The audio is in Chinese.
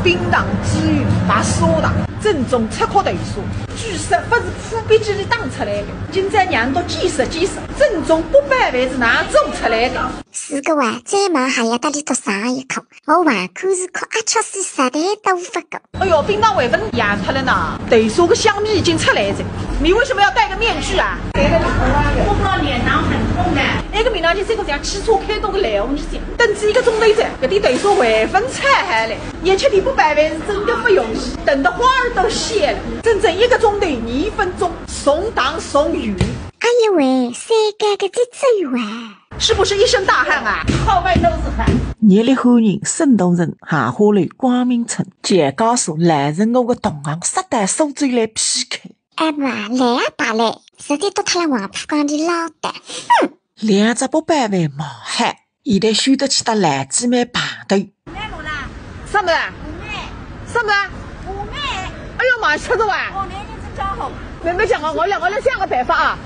冰糖之余把所打，正宗出口对手，据说不是普遍之里打出来的，今再让到见识见识，正宗800万是哪做出来的？是个话，再忙还要搭里多上一课，我还可是靠阿巧斯实在都无法搞。哎呦，冰糖味粉压出来呢，对手个香米已经出来了，你为什么要戴个面具啊？我不知道脸上很痛的。那个面囊就这个像汽车开动个来，你讲，等这一个钟头子，搿点对手味粉踩下来，而且你800万是真的不容易，等得花儿都谢了，整整1个钟头2分钟，送糖送鱼。哎呦喂，世界个这只有啊！是不是一身大汗啊？后背都是汗。热烈欢迎沈同仁、夏花楼、光明村、钱家所来人我的同行杀带苏州来 PK。哎妈，来啊爸来，实在都脱了黄浦江的老的。哼2只800万冒汗，现在选得起搭烂姐妹排队。来我啦，什么？什么？我妹，哎呦妈，吃着啊！我年龄真较好。妹妹讲啊，我来想个办法啊。